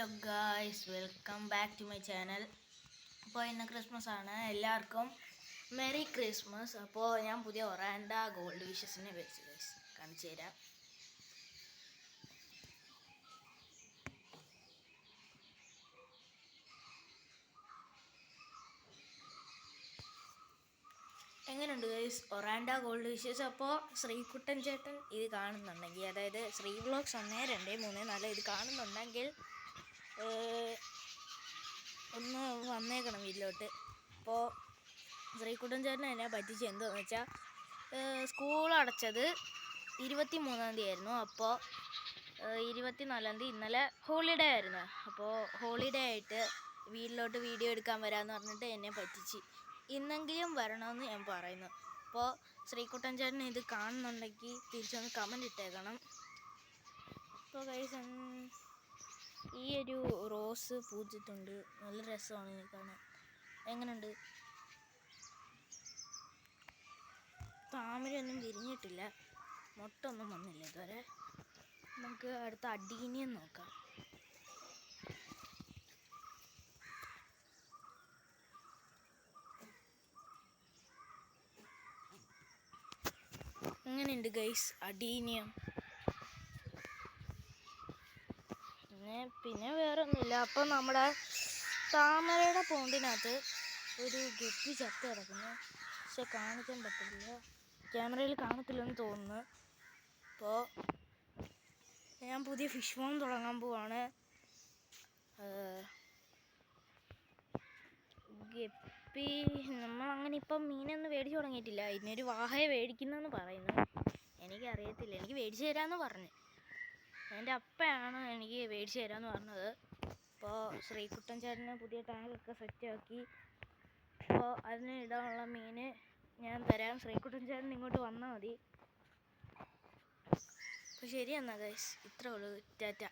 Hello guys, welcome back to my channel. അപ്പോൾ ഇന്ന് Christmas ആണ്. എല്ലാവർക്കും മെറി ക്രിസ്മസ്. അപ്പോൾ ഞാൻ പുതിയ ഒറാൻഡ ഗോൾഡ് വിഷസിനെ വെച്ച് കാണിച്ചു തരാം. എങ്ങനെയുണ്ട് ഗൈസ് ഒറാൻഡ ഗോൾഡ് വിഷസ്? അപ്പോൾ ശ്രീകുട്ടൻ ചേട്ടൻ ഇത് കാണുന്നുണ്ടെങ്കിൽ, അതായത് ശ്രീ വ്ളോഗ്സ് 1, 2, 3, 4 ഇത് കാണുന്നുണ്ടെങ്കിൽ ഒന്ന് വന്നേക്കണം വീട്ടിലോട്ട്. അപ്പോൾ ശ്രീകുട്ടൻ ചേട്ടൻ എന്നെ പറ്റിച്ച് എന്താണെന്ന് വെച്ചാൽ, സ്കൂൾ അടച്ചത് 23-ാം തീയതി ആയിരുന്നു. അപ്പോൾ 24-ാം തീയതി ഇന്നലെ ഹോളിഡേ ആയിരുന്നു. അപ്പോൾ ഹോളിഡേ ആയിട്ട് വീട്ടിലോട്ട് വീഡിയോ എടുക്കാൻ വരാമെന്ന് പറഞ്ഞിട്ട് എന്നെ പറ്റിച്ച്. ഇന്നെങ്കിലും വരണമെന്ന് ഞാൻ പറയുന്നു. അപ്പോൾ ശ്രീകുട്ടൻ ചേട്ടൻ ഇത് കാണുന്നുണ്ടെങ്കിൽ തിരിച്ചൊന്ന് കമൻറ്റ് ഇട്ടേക്കണം. അപ്പോൾ ഗൈസ്, ഈ ഒരു റോസ് പൂത്തിട്ടുണ്ട്, നല്ല രസമാണ് ഇത് കാണാൻ. എങ്ങനെയുണ്ട്? താമരയൊന്നും വിരിഞ്ഞിട്ടില്ല, മൊട്ടൊന്നും വന്നില്ല ഇതുവരെ. നമുക്ക് അടുത്ത അഡീനിയം നോക്കാം. എങ്ങനെയുണ്ട് ഗൈസ് അഡീനിയം? പിന്നെ വേറെ ഒന്നുമില്ല. അപ്പം നമ്മുടെ താമരയുടെ പോണ്ടിനകത്ത് ഒരു ഗപ്പി ചത്ത് കിടക്കുന്നു, പക്ഷെ കാണിക്കാൻ പറ്റില്ല, ക്യാമറയിൽ കാണത്തില്ലെന്ന് തോന്നുന്നു. അപ്പോൾ ഞാൻ പുതിയ ഫിഷ് ഫോം തുടങ്ങാൻ പോവാണ്. ഗപ്പി നമ്മളങ്ങനെ ഇപ്പം മീനൊന്നും മേടിച്ച് തുടങ്ങിയിട്ടില്ല. ഇതിനൊരു വാഹയെ മേടിക്കുന്നെന്ന് പറയുന്നു. എനിക്കറിയത്തില്ല, എനിക്ക് മേടിച്ച് തരാമെന്ന് പറഞ്ഞു. എൻ്റെ അപ്പയാണ് എനിക്ക് മേടിച്ച് തരാമെന്ന് പറഞ്ഞത്. അപ്പോൾ ശ്രീകുട്ടൻ ചേട്ടന് പുതിയ ടാങ്കൊക്കെ സെറ്റാക്കി. അപ്പോൾ അതിന് ഇടാനുള്ള മീൻ ഞാൻ തരാം. ശ്രീകുട്ടൻ ചേട്ടൻ ഇങ്ങോട്ട് വന്നാൽ മതി. അപ്പോൾ ശരി എന്നാൽ ഗൈസ്, ഇത്രേ ഉള്ളൂ. ടാറ്റ.